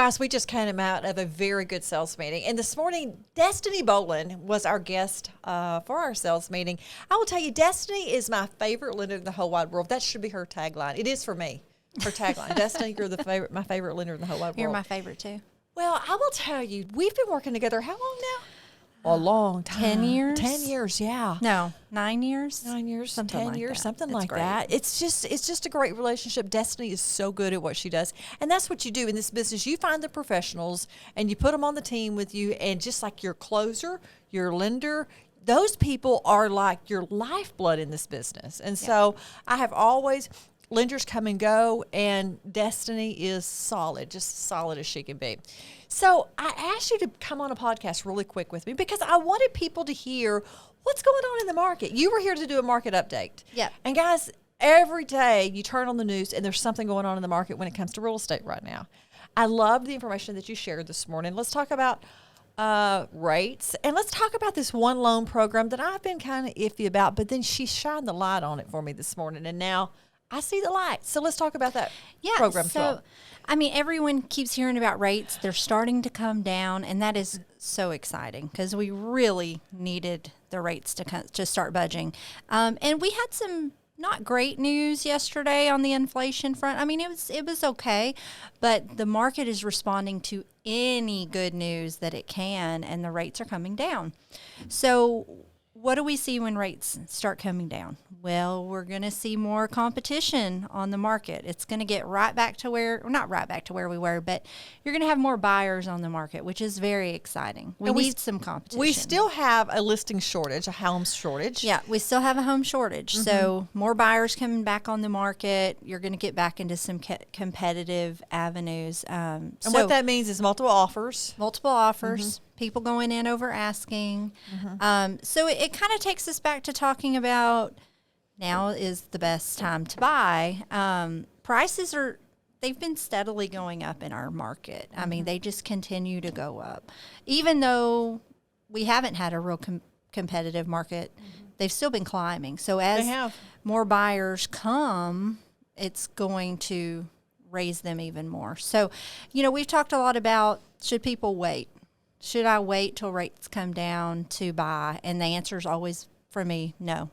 guys, we just came out of a very good sales meeting. And this morning, Destini Bowling was our guest for our sales meeting. I will tell you, Destini is my favorite lender in the whole wide world. That should be her tagline. It is for me, her tagline. Destini, you're my favorite lender in the whole wide world. You're my favorite, too. Well, I will tell you, we've been working together how long now? A long time. 10 years? 10 years, yeah. No, 9 years? 9 years, Something 10 like years, that. something It's like great. that. It's just a great relationship. Destini is so good at what she does. And that's what you do in this business. You find the professionals and you put them on the team with you. And just like your closer, your lender, those people are like your lifeblood in this business. And so I have always... lenders come and go, and Destini is solid, just solid as she can be. So I asked you to come on a podcast really quick with me because I wanted people to hear what's going on in the market. You were here to do a market update. Yep. And guys, every day you turn on the news and there's something going on in the market when it comes to real estate right now. I love the information that you shared this morning. Let's talk about rates, and let's talk about this one loan program that I've been kind of iffy about, but then she shined the light on it for me this morning, and now I see the light. So let's talk about that program. So, I mean, everyone keeps hearing about rates. They're starting to come down, and that is so exciting because we really needed the rates to start budging. And we had some not great news yesterday on the inflation front. I mean, it was okay, but the market is responding to any good news that it can, and the rates are coming down. So what do we see when rates start coming down? Well, we're going to see more competition on the market. It's going to get right back to not right back to where we were, but you're going to have more buyers on the market, which is very exciting. We need some competition. We still have a listing shortage, a homes shortage. Yeah, we still have a home shortage. Mm-hmm. So more buyers coming back on the market. You're going to get back into some competitive avenues. And what that means is multiple offers. Multiple offers. Mm-hmm. People going in over asking. Mm-hmm. So it kind of takes us back to talking about now is the best time to buy. Prices they've been steadily going up in our market. I mean, they just continue to go up. Even though we haven't had a real competitive market, they've still been climbing. So as more buyers come, it's going to raise them even more. So, we've talked a lot about, should people wait? Should I wait till rates come down to buy? And the answer is always, for me, no.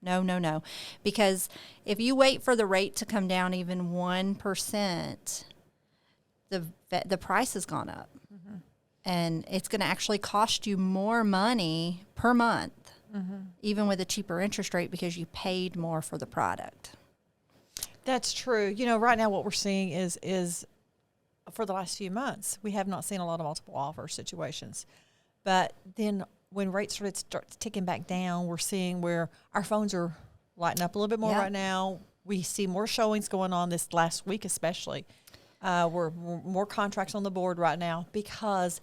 No. Because if you wait for the rate to come down even 1%, the price has gone up. Mm-hmm. And it's going to actually cost you more money per month, even with a cheaper interest rate, because you paid more for the product. That's true. Right now what we're seeing is for the last few months, we have not seen a lot of multiple offer situations. But then when rates start ticking back down, we're seeing where our phones are lighting up a little bit more right now. We see more showings going on this last week especially. We're more contracts on the board right now because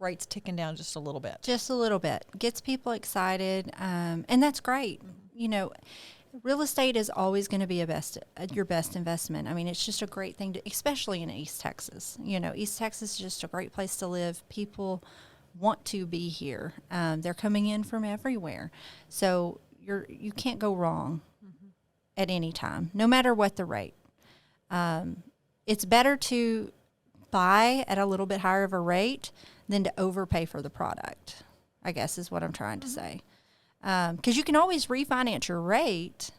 rates ticking down just a little bit. Just a little bit. Gets people excited, and that's great. Real estate is always going to be your best investment. I mean, it's just a great thing especially in East Texas. East Texas is just a great place to live. People want to be here. They're coming in from everywhere. So you can't go wrong at any time, no matter what the rate. It's better to buy at a little bit higher of a rate than to overpay for the product, I guess is what I'm trying to say. Because you can always refinance your rate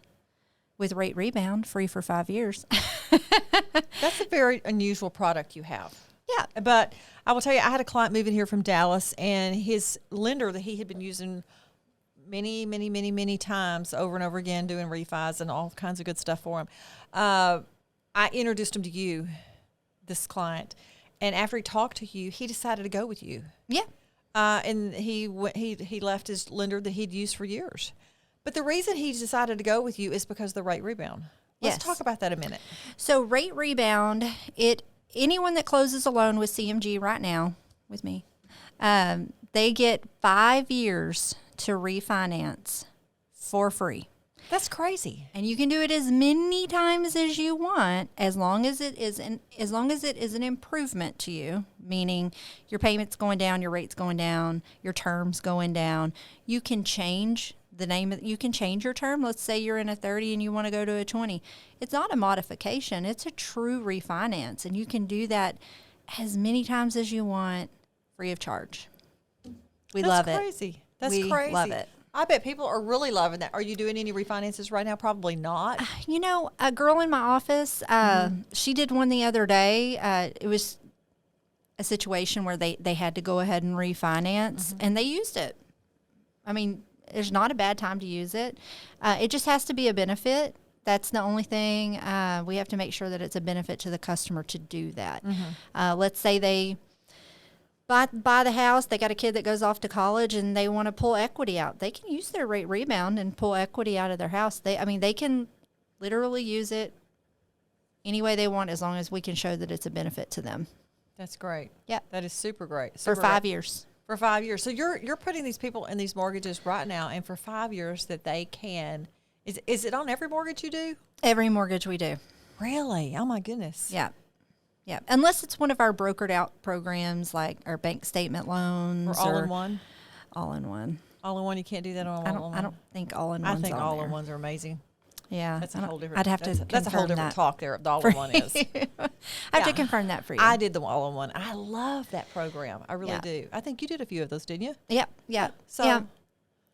with Rate Rebound, free for 5 years. That's a very unusual product you have. Yeah. But I will tell you, I had a client moving here from Dallas, and his lender that he had been using many times over and over again, doing refis and all kinds of good stuff for him. I introduced him to you, this client, and after he talked to you, he decided to go with you. Yeah. And he left his lender that he'd used for years. But the reason he decided to go with you is because of the Rate Rebound. Let's talk about that a minute. So Rate Rebound, anyone that closes a loan with CMG right now, with me, they get 5 years to refinance for free. That's crazy. And you can do it as many times as you want, as long as it is an improvement to you, meaning your payment's going down, your rate's going down, your term's going down. You can change you can change your term. Let's say you're in a 30 and you want to go to a 20. It's not a modification. It's a true refinance, and you can do that as many times as you want, free of charge. We That's love it. Crazy. That's we crazy. Love it. I bet people are really loving that. Are you doing any refinances right now? Probably not. You know, a girl in my office, she did one the other day. It was a situation where they had to go ahead and refinance, and they used it. I mean, there's not a bad time to use it. It just has to be a benefit. That's the only thing. We have to make sure that it's a benefit to the customer to do that. Let's say they buy the house, they got a kid that goes off to college, and they want to pull equity out. They can use their rate rebound and pull equity out of their house. They can literally use it any way they want, as long as we can show that it's a benefit to them. That's great. Yeah, that is super great. For 5 years. For 5 years. So you're putting these people in these mortgages right now, and for 5 years that they can. Is it on every mortgage you do? Every mortgage we do. Really? Oh my goodness. Yeah. Yeah. Unless it's one of our brokered out programs, like our bank statement loans. Or all-in-one? All-in-one. All-in-one, you can't do that on all-in-one? I don't think all-in-ones I think on all-in-ones are amazing. Yeah. That's a whole different. I'd have to that's a whole different talk there. The all-in-one is. I have to confirm that for you. I did the all-in-one. I love that program. I really Yeah. do. I think you did a few of those, didn't you? Yep. Yeah. So. Yeah.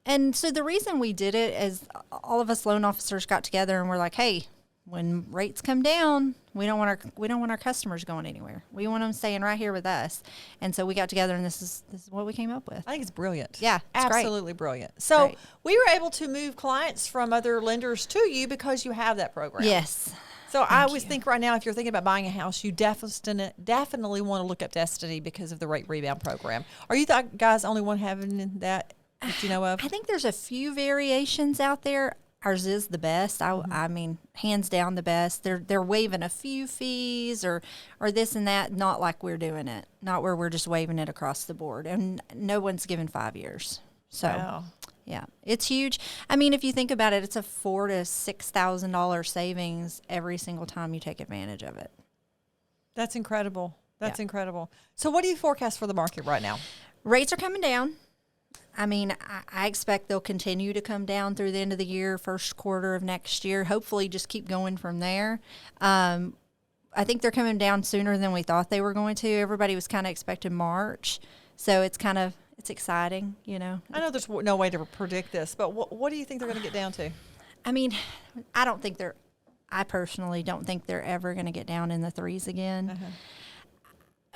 And so the reason we did it is all of us loan officers got together and we're like, hey, when rates come down, we don't want our customers going anywhere. We want them staying right here with us. And so we got together, and this is what we came up with. I think it's brilliant. Yeah, it's absolutely brilliant. So great. we were able to move clients from other lenders to you because you have that program. Yes. So I always think right now, if you're thinking about buying a house, you definitely want to look up Destini because of the rate rebound program. Are you the guys only one having that you know of? I think there's a few variations out there. Ours is the best. I mean, hands down the best. They're waiving a few fees or this and that, not like we're doing it. Not where we're just waiving it across the board. And no one's given 5 years. So, wow. Yeah, it's huge. I mean, if you think about it, it's a $4,000 to $6,000 savings every single time you take advantage of it. That's incredible. That's incredible. So what do you forecast for the market right now? Rates are coming down. I mean, I expect they'll continue to come down through the end of the year, first quarter of next year. Hopefully just keep going from there. I think they're coming down sooner than we thought they were going to. Everybody was kind of expecting March. So it's exciting, you know. I know there's no way to predict this, but what do you think they're going to get down to? I mean, I personally don't think they're ever going to get down in the threes again. Uh-huh.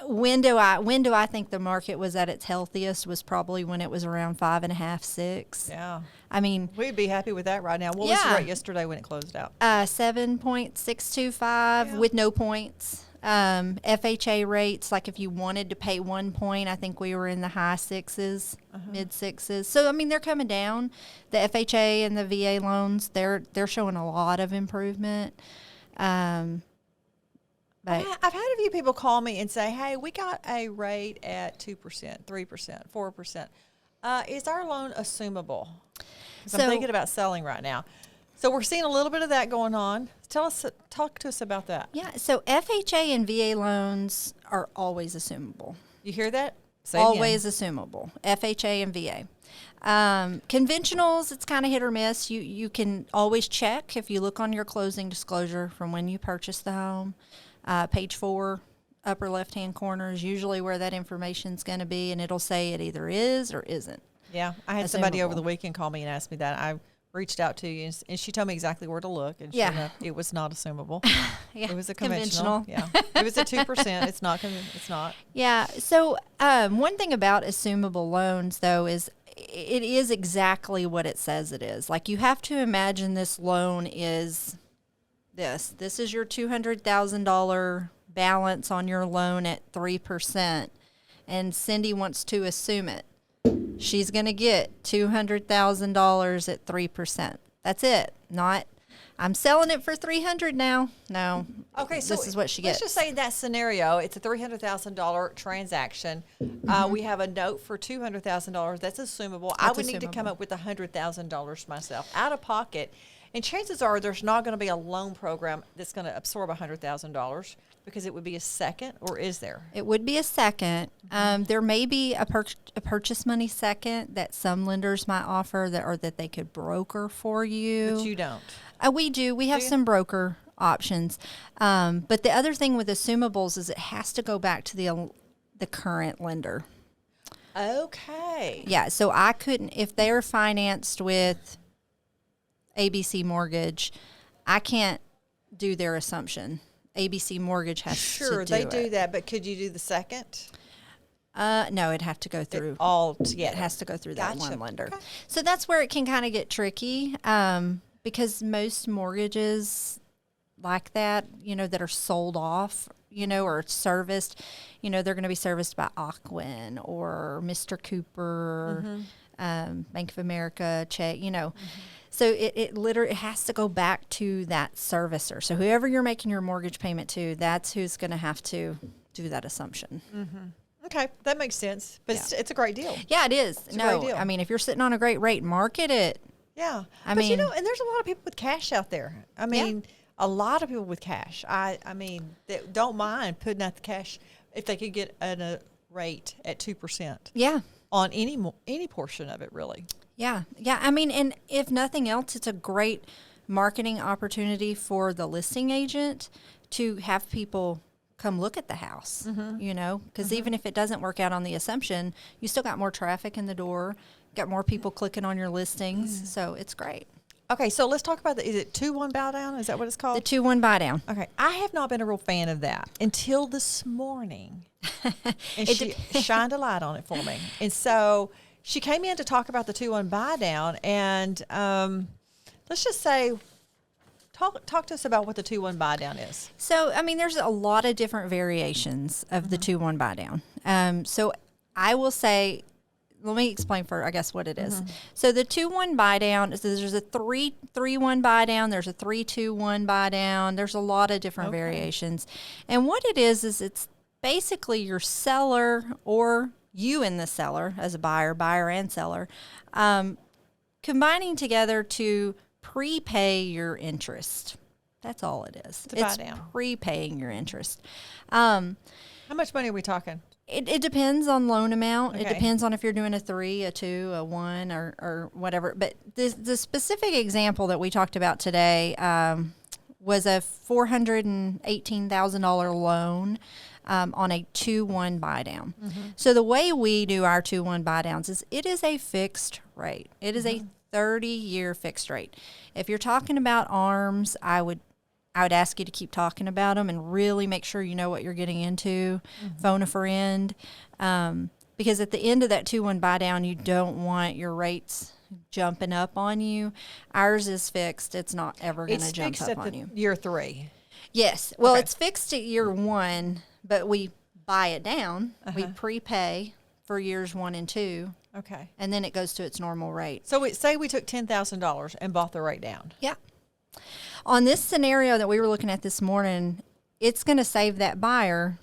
When do I think the market was at its healthiest was probably when it was around 5.5, 6. Yeah. I mean, we'd be happy with that right now. What was the rate yesterday when it closed out? 7.625 with no points. FHA rates, like if you wanted to pay 1 point, I think we were in the high 6s, mid 6s. So I mean, they're coming down. The FHA and the VA loans, they're showing a lot of improvement. But I've had a few people call me and say, hey, we got a rate at 2%, 3%, 4%. Is our loan assumable? Because I'm thinking about selling right now. So we're seeing a little bit of that going on. Talk to us about that. yeah, so FHA and VA loans are always assumable. You hear that? Say Always assumable. FHA and VA. Conventionals, it's kind of hit or miss. You can always check if you look on your closing disclosure from when you purchased the home. Page 4, upper left-hand corner is usually where that information is going to be, and it'll say it either is or isn't. Yeah, I had somebody over the weekend call me and ask me that. I reached out to you, and she told me exactly where to look, and sure enough, it was not assumable. Yeah, it was a conventional. Yeah, it was a 2%. It's not. It's not. Yeah. So one thing about assumable loans, though, is it is exactly what it says it is. Like, you have to imagine this loan is this. This is your $200,000 balance on your loan at 3%, and Cindy wants to assume it. She's going to get $200,000 at 3%. That's it. Not, I'm selling it for $300,000 now. No. Okay, so this is what she gets. Let's just say in that scenario, it's a $300,000 transaction. We have a note for $200,000. That's assumable. I would need to come up with $100,000 myself out of pocket. And chances are there's not going to be a loan program that's going to absorb $100,000 because it would be a second, or is there? It would be a second. There may be a purchase money second that some lenders might offer that, or that they could broker for you. But you don't. We do. We have some broker options. But the other thing with assumables is it has to go back to the current lender. Okay. Yeah. So I couldn't, if they're financed with ABC Mortgage, I can't do their assumption. ABC Mortgage has to do it. Sure, they do that, but could you do the second? No, it'd have to go through all together. It has to go through that one lender. Okay. So that's where it can kind of get tricky, because most mortgages like that, that are sold off, or serviced, they're going to be serviced by Ocwen or Mr. Cooper, Bank of America, Check, So it literally has to go back to that servicer. So whoever you're making your mortgage payment to, that's who's going to have to do that assumption. Okay, that makes sense. But it's a great deal. Yeah, it is. It's a great deal. I mean, if you're sitting on a great rate, market it. Yeah. I but mean, and there's a lot of people with cash out there. I mean, a lot of people with cash. I mean, that don't mind putting out the cash if they could get a rate at 2%. Yeah. On any portion of it, really. Yeah. Yeah. I mean, and if nothing else, it's a great marketing opportunity for the listing agent to have people come look at the house, because even if it doesn't work out on the assumption, you still got more traffic in the door, got more people clicking on your listings. So it's great. Okay, so let's talk about is it 2-1 buy down? Is that what it's called? The 2-1 buy down. Okay, I have not been a real fan of that until this morning. And she shined a light on it for me. And so she came in to talk about the 2-1 buy down, and let's just say, talk to us about what the 2-1 buy down is. So, I mean, there's a lot of different variations of the 2-1 buy down. So I will say, let me explain I guess what it is. So the 2-1 buy down, there's a 3-1 buy down, there's a 3-2-1 buy down. There's a lot of different variations. And what it is it's basically your seller, or you and the seller as a buyer and seller, combining together to prepay your interest. That's all it is. It's buy down. Prepaying your interest. How much money are we talking? It depends on loan amount. Okay. It depends on if you're doing a 3, a 2, a 1, or whatever. But the specific example that we talked about today was a $418,000 loan on a 2-1 buy down. So the way we do our 2-1 buy downs is it is a fixed rate. It is a 30-year fixed rate. If you're talking about ARMs, I would ask you to keep talking about them and really make sure you know what you're getting into. Phone a friend, because at the end of that 2-1 buy down, you don't want your rates jumping up on you. Ours is fixed. It's not ever going to jump up on you. Year 3. Yes. Well, it's fixed at year 1, but we buy it down. We prepay for years 1 and 2. Okay. And then it goes to its normal rate. So say we took $10,000 and bought the rate down. Yeah. On this scenario that we were looking at this morning, it's going to save that buyer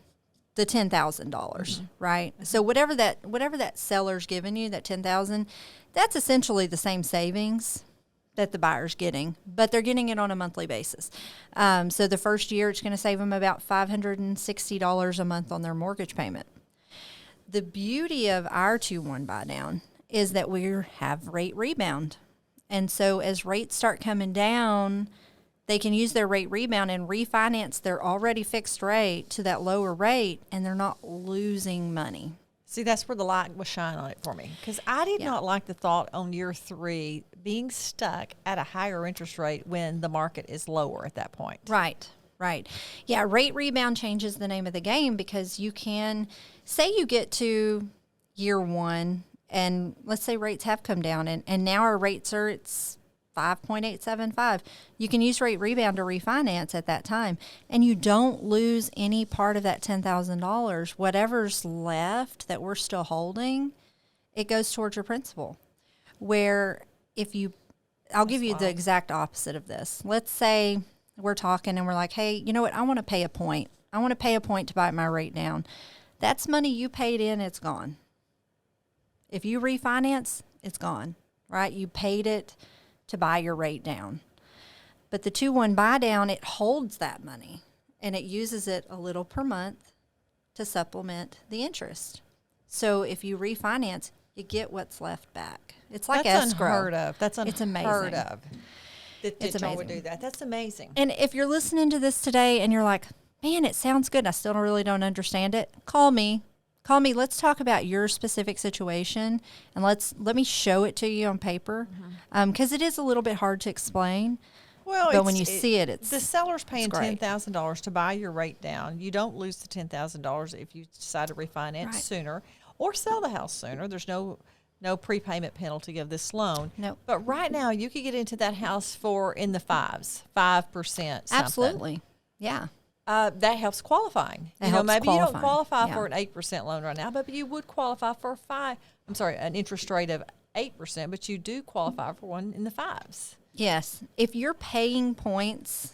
the $10,000, right? So whatever that seller's giving you, that $10,000, that's essentially the same savings that the buyer's getting, but they're getting it on a monthly basis. So the first year, it's going to save them about $560 a month on their mortgage payment. The beauty of our 2-1 buy down is that we have rate rebound. And so as rates start coming down, they can use their rate rebound and refinance their already fixed rate to that lower rate, and they're not losing money. See, that's where the light was shining on it for me, because I did not like the thought on year 3 being stuck at a higher interest rate when the market is lower at that point. Right. Yeah, rate rebound changes the name of the game, because you can say you get to year 1 and let's say rates have come down and now our rates are, it's 5.875. You can use rate rebound to refinance at that time, and you don't lose any part of that $10,000. Whatever's left that we're still holding, it goes towards your principal. Where I'll give you the exact opposite of this. Let's say we're talking and we're like, hey, you know what? I want to pay a point. I want to pay a point to buy my rate down. That's money you paid in, it's gone. If you refinance, it's gone, right? You paid it to buy your rate down. But the 2-1 buy down, it holds that money and it uses it a little per month to supplement the interest. So if you refinance, you get what's left back. It's like That's escrow. unheard of. That's unheard It's amazing. of. That y'all would amazing. do that. That's amazing. And if you're listening to this today and you're like, man, it sounds good, I still really don't understand it, call me. Call me. Let's talk about your specific situation, and let me show it to you on paper, because it is a little bit hard to explain. Well, but when you see it, it's the seller's paying great. $10,000 to buy your rate down. You don't lose the $10,000 if you decide to refinance Right. sooner or sell the house sooner. There's no prepayment penalty of this loan. Nope. But right now, you could get into that house for in the 5%. Something. Absolutely. Yeah. That helps qualifying. That helps maybe you don't qualifying. qualify Yeah. for an 8% loan right now, but you would qualify for an interest rate of 8%, but you do qualify for one in the 5s. Yes. If you're paying points,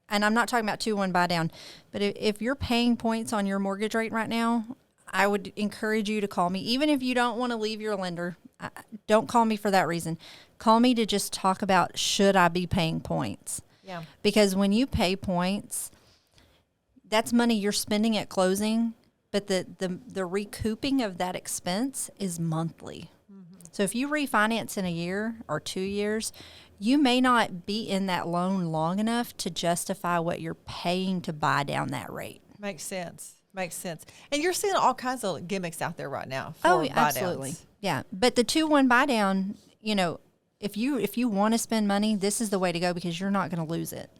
and I'm not talking about 2-1 buy down, but if you're paying points on your mortgage rate right now, I would encourage you to call me. Even if you don't want to leave your lender, don't call me for that reason. Call me to just talk about, should I be paying points? Yeah. Because when you pay points, that's money you're spending at closing, but the recouping of that expense is monthly. So if you refinance in a year or 2 years, you may not be in that loan long enough to justify what you're paying to buy down that rate. Makes sense. And you're seeing all kinds of gimmicks out there right now for buy absolutely. downs. Yeah. But the 2-1 buy down, if you want to spend money, this is the way to go because you're not going to lose it.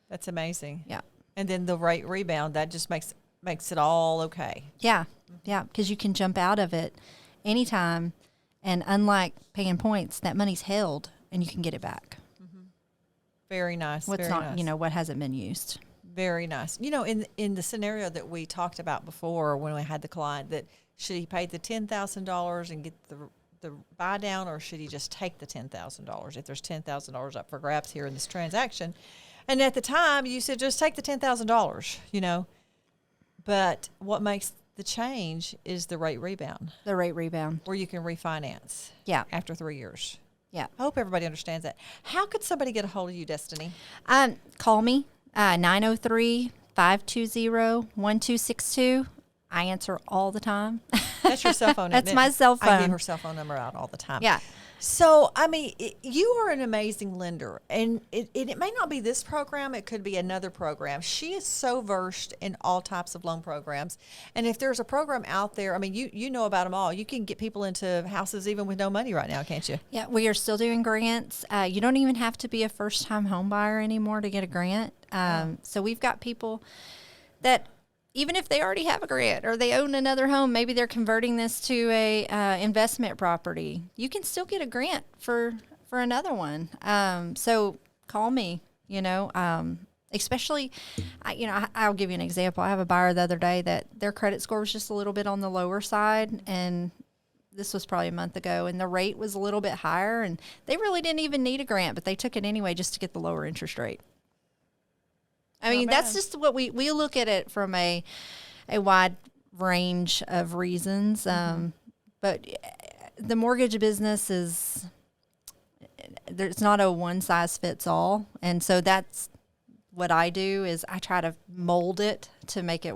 That's amazing. Yeah. And then the rate rebound, that just makes it all okay. Yeah. Yeah. Because you can jump out of it anytime. And unlike paying points, that money's held and you can get it back. Very nice. What's very not, nice. what hasn't been used. Very nice. In the scenario that we talked about before when we had the client, that should he pay the $10,000 and get the buy down, or should he just take the $10,000 if there's $10,000 up for grabs here in this transaction? And at the time, you said just take the $10,000, But what makes the change is the rate rebound, The rate rebound. where you can refinance Yeah. after 3 years. Yeah. I hope everybody understands that. How could somebody get a hold of you, Destini? Call me, 903-520-1262. I answer all the time. That's your cell phone. That's isn't it? my cell I give phone. her cell phone number out all the time. Yeah. So, you are an amazing lender, and it may not be this program. It could be another program. She is so versed in all types of loan programs. And if there's a program out there, you know about them all. You can get people into houses even with no money right now, can't you? Yeah, we are still doing grants. You don't even have to be a first-time home buyer anymore to get a grant. So we've got people that, even if they already have a grant or they own another home, maybe they're converting this to a investment property, you can still get a grant for another one. So call me, especially, I'll give you an example. I have a buyer the other day that their credit score was just a little bit on the lower side, and this was probably a month ago, and the rate was a little bit higher, and they really didn't even need a grant, but they took it anyway just to get the lower interest rate. That's just what we look at it from a wide range of reasons. But the mortgage business there's not a one size fits all. And so that's what I do, is I try to mold it to make it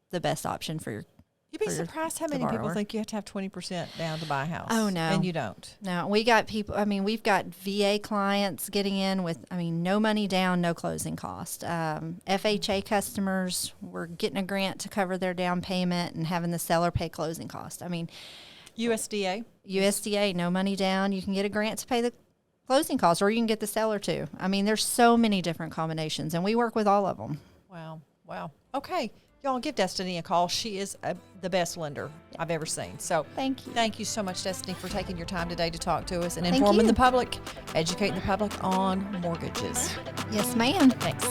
the best option for your. You'd be surprised how many people borrower. think you have to have 20% down to buy a house. Oh, no. And you don't. No, we got people, we've got VA clients getting in with, no money down, no closing cost. FHA customers, we're getting a grant to cover their down payment and having the seller pay closing cost. USDA? USDA, no money down. You can get a grant to pay the closing costs, or you can get the seller too. There's so many different combinations, and we work with all of them. Wow. Okay. Y'all give Destini a call. She is the best lender I've ever seen. So Thank you. Thank you so much, Destini, for taking your time today to talk to us and Thank informing you. the public, educating the public on mortgages. Yes, ma'am. Thanks.